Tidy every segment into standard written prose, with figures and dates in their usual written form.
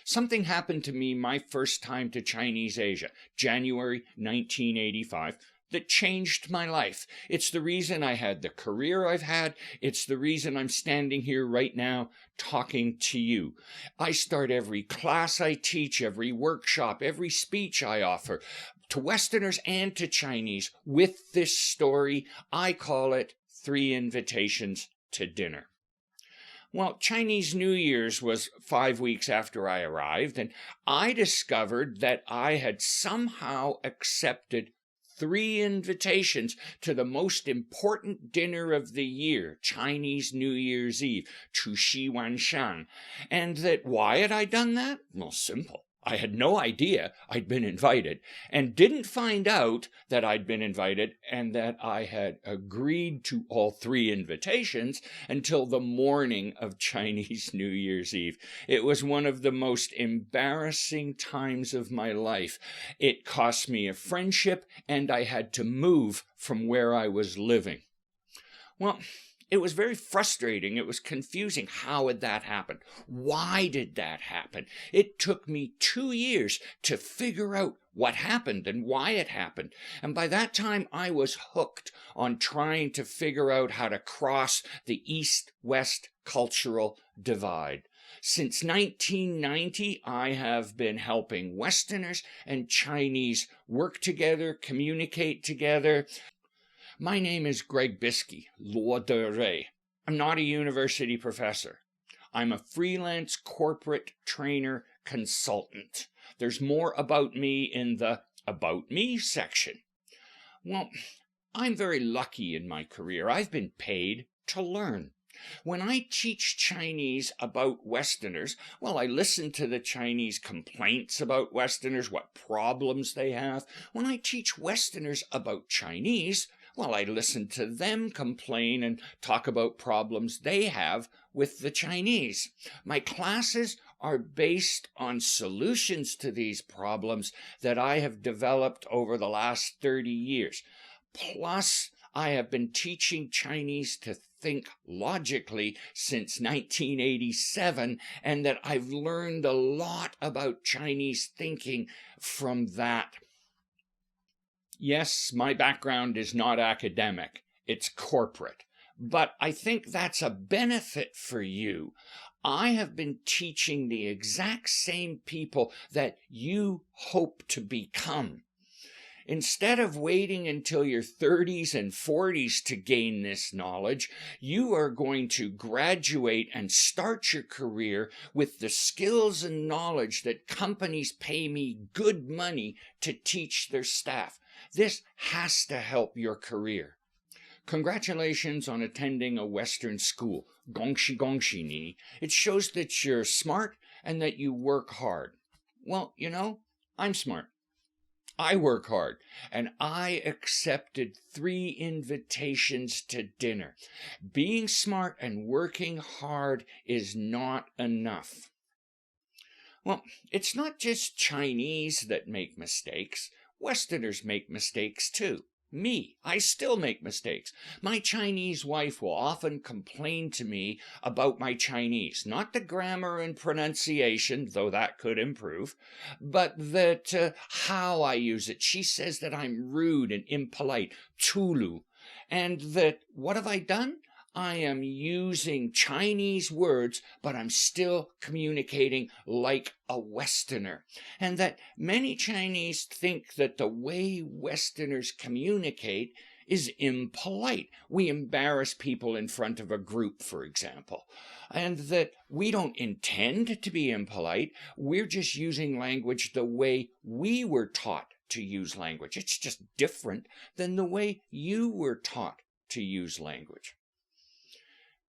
Something happened to me my first time to Chinese Asia, January 1985, that changed my life. It's the reason I had the career I've had. It's the reason I'm standing here right now talking to you. I start every class I teach, every workshop, every speech I offer, to Westerners and to Chinese, with this story. I call it 3 Invitations to Dinner. Well, Chinese New Year's was 5 weeks after I arrived, and I discovered that I had somehow accepted 3 invitations to the most important dinner of the year, Chinese New Year's Eve, Chuxi Wanshan. And that why had I done that? Well, simple. I had no idea I'd been invited, and didn't find out that I'd been invited and that I had agreed to all 3 invitations until the morning of Chinese New Year's Eve. It was one of the most embarrassing times of my life. It cost me a friendship, and I had to move from where I was living. Well, it was very frustrating. It was confusing. How had that happened? Why did that happen? It took me 2 years to figure out what happened and why it happened. And by that time, I was hooked on trying to figure out how to cross the East-West cultural divide. Since 1990, I have been helping Westerners and Chinese work together, communicate together. My name is Greg Biskey, Luo de Rei. I'm not a university professor. I'm a freelance corporate trainer consultant. There's more about me in the About Me section. Well, I'm very lucky in my career. I've been paid to learn. When I teach Chinese about Westerners, well, I listen to the Chinese complaints about Westerners, what problems they have. When I teach Westerners about Chinese, well, I listen to them complain and talk about problems they have with the Chinese. My classes are based on solutions to these problems that I have developed over the last 30 years. Plus, I have been teaching Chinese to think logically since 1987, and that I've learned a lot about Chinese thinking from that. Yes, my background is not academic, it's corporate, but I think that's a benefit for you. I have been teaching the exact same people that you hope to become. Instead of waiting until your 30s and 40s to gain this knowledge, you are going to graduate and start your career with the skills and knowledge that companies pay me good money to teach their staff. This has to help your career. Congratulations on attending a Western school. Gongxi gongxi ni. It shows that you're smart and that you work hard. Well, you know, I'm smart. I work hard, and I accepted 3 invitations to dinner. Being smart and working hard is not enough. Well, it's not just Chinese that make mistakes. Westerners make mistakes too. Me, I still make mistakes. My Chinese wife will often complain to me about my Chinese, not the grammar and pronunciation, though that could improve, but that how I use it. She says that I'm rude and impolite, chulu, and that what have I done? I am using Chinese words, but I'm still communicating like a Westerner. And that many Chinese think that the way Westerners communicate is impolite. We embarrass people in front of a group, for example. And that we don't intend to be impolite. We're just using language the way we were taught to use language. It's just different than the way you were taught to use language.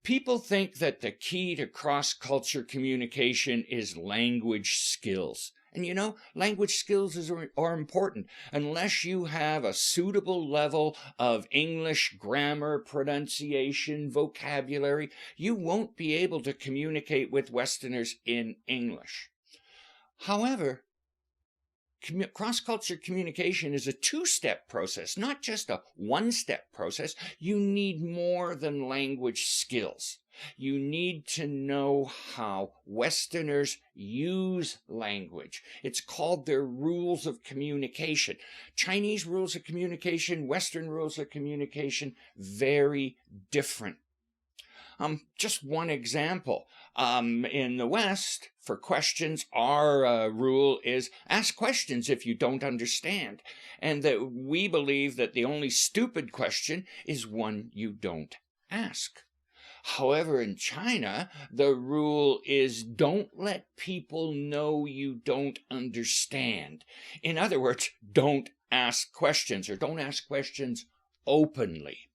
People think that the key to cross-culture communication is language skills. And you know, language skills are important. Unless you have a suitable level of English grammar, pronunciation, vocabulary, you won't be able to communicate with Westerners in English. However, cross-culture communication is a 2-step process, not just a 1-step process. You need more than language skills. You need to know how Westerners use language. It's called their rules of communication. Chinese rules of communication, Western rules of communication, very different. Just one example. In the West, for questions, our rule is ask questions if you don't understand. And that we believe that the only stupid question is one you don't ask. However, in China, the rule is don't let people know you don't understand. In other words, don't ask questions, or don't ask questions openly.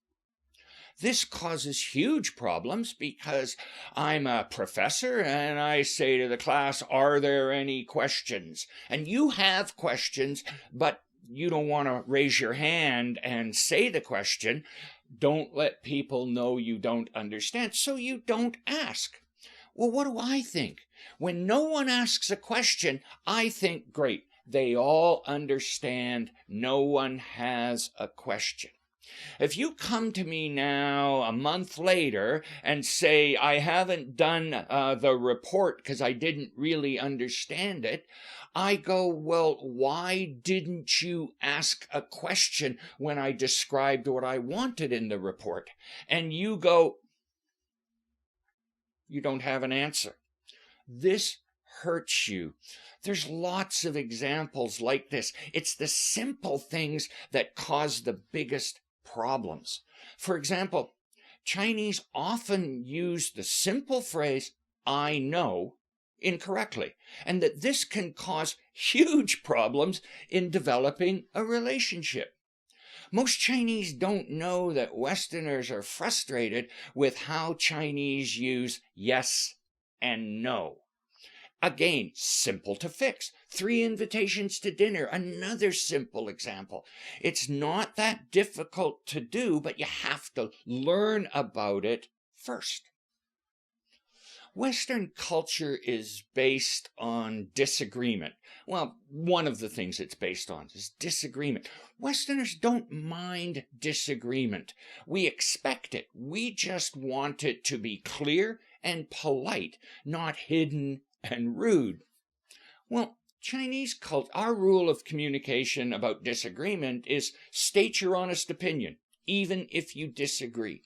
This causes huge problems because I'm a professor and I say to the class, are there any questions? And you have questions, but you don't want to raise your hand and say the question. Don't let people know you don't understand, so you don't ask. Well, what do I think? When no one asks a question, I think, great, they all understand, no one has a question. If you come to me now a month later and say, I haven't done the report because I didn't really understand it, I go, well, why didn't you ask a question when I described what I wanted in the report? And you go, you don't have an answer. This hurts you. There's lots of examples like this. It's the simple things that cause the biggest problems. For example, Chinese often use the simple phrase, I know, incorrectly, and that this can cause huge problems in developing a relationship. Most Chinese don't know that Westerners are frustrated with how Chinese use yes and no. Again, simple to fix. 3 invitations to dinner, another simple example. It's not that difficult to do, but you have to learn about it first. Western culture is based on disagreement. Well, one of the things it's based on is disagreement. Westerners don't mind disagreement. We expect it. We just want it to be clear and polite, not hidden and rude. Well, Chinese culture, our rule of communication about disagreement is state your honest opinion, even if you disagree.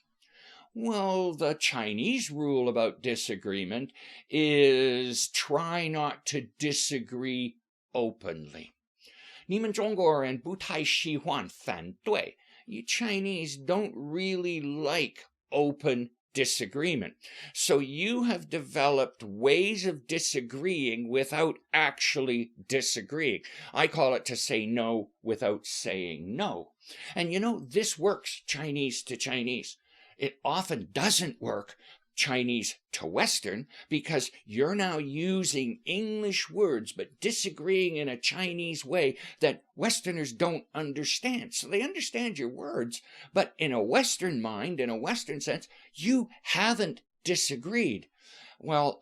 Well, the Chinese rule about disagreement is try not to disagree openly. 你们中国人不太喜欢反对. You Chinese don't really like open disagreement. So you have developed ways of disagreeing without actually disagreeing. I call it to say no without saying no. And you know, this works Chinese to Chinese. It often doesn't work Chinese to Western because you're now using English words but disagreeing in a Chinese way that Westerners don't understand. So they understand your words, but in a Western mind, in a Western sense, you haven't disagreed. Well,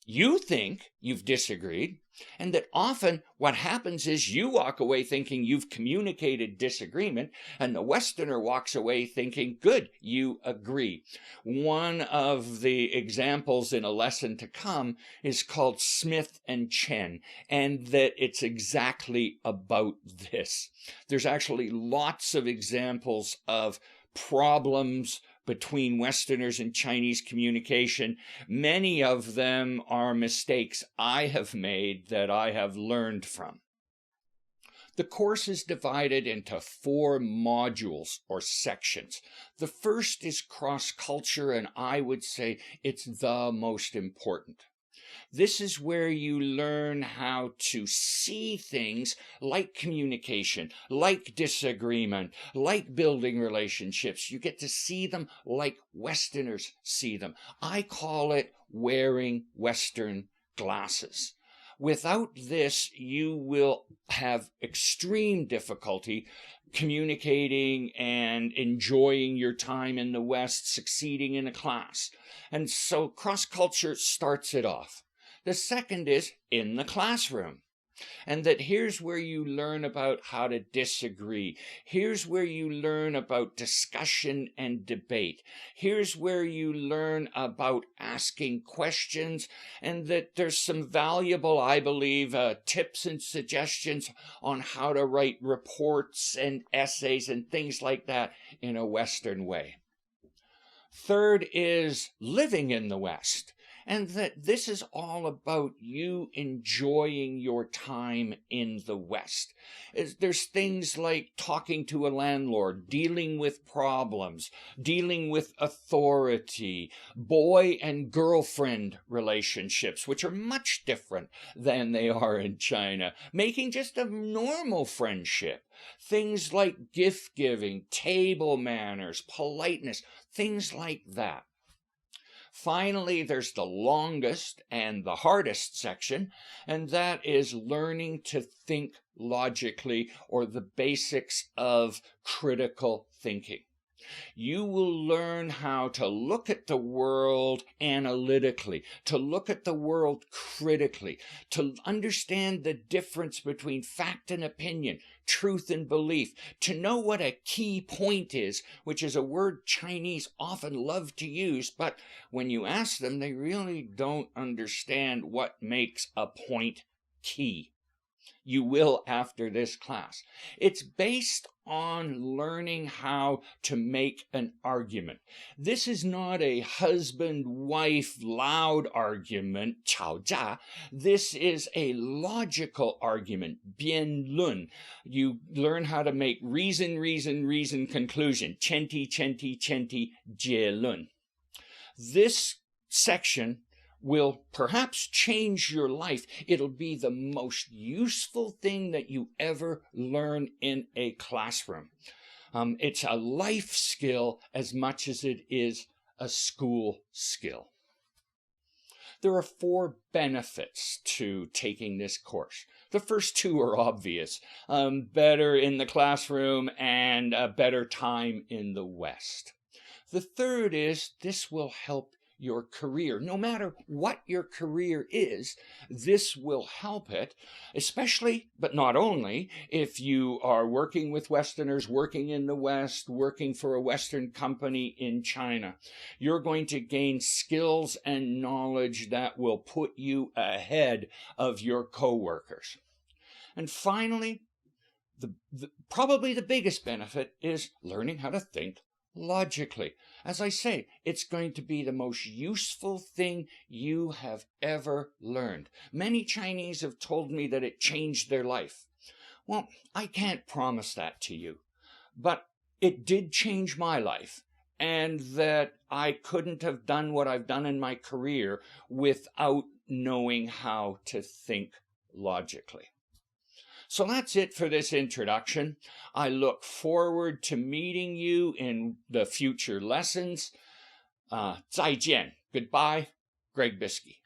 you think you've disagreed, and that often what happens is you walk away thinking you've communicated disagreement, and the Westerner walks away thinking, good, you agree. One of the examples in a lesson to come is called Smith and Chen, and that it's exactly about this. There's actually lots of examples of problems between Westerners and Chinese communication. Many of them are mistakes I have made that I have learned from. The course is divided into 4 modules or sections. The first is cross-culture, and I would say it's the most important. This is where you learn how to see things like communication, like disagreement, like building relationships. You get to see them like Westerners see them. I call it wearing Western glasses. Without this, you will have extreme difficulty communicating and enjoying your time in the West, succeeding in a class. And so cross-culture starts it off. The second is in the classroom. And that here's where you learn about how to disagree. Here's where you learn about discussion and debate. Here's where you learn about asking questions, and that there's some valuable, I believe, tips and suggestions on how to write reports and essays and things like that in a Western way. Third is living in the West, and that this is all about you enjoying your time in the West. There's things like talking to a landlord, dealing with problems, dealing with authority, boy and girlfriend relationships, which are much different than they are in China, making just a normal friendship. Things like gift giving, table manners, politeness, things like that. Finally, there's the longest and the hardest section, and that is learning to think logically, or the basics of critical thinking. You will learn how to look at the world analytically, to look at the world critically, to understand the difference between fact and opinion, truth and belief, to know what a key point is, which is a word Chinese often love to use, but when you ask them, they really don't understand what makes a point key. You will after this class. It's based on learning how to make an argument. This is not a husband-wife loud argument, 吵架. This is a logical argument, 辩论. You learn how to make reason, conclusion, 前提，结论. This section will perhaps change your life. It'll be the most useful thing that you ever learn in a classroom. It's a life skill as much as it is a school skill. There are 4 benefits to taking this course. The first 2 are obvious. Better in the classroom and a better time in the West. The third is this will help your career. No matter what your career is, this will help it, especially, but not only, if you are working with Westerners, working in the West, working for a Western company in China. You're going to gain skills and knowledge that will put you ahead of your coworkers. And finally, probably the biggest benefit is learning how to think logically. As I say, it's going to be the most useful thing you have ever learned. Many Chinese have told me that it changed their life. Well, I can't promise that to you, but it did change my life, and that I couldn't have done what I've done in my career without knowing how to think logically. So that's it for this introduction. I look forward to meeting you in the future lessons. 再见. Goodbye, Greg Biskey.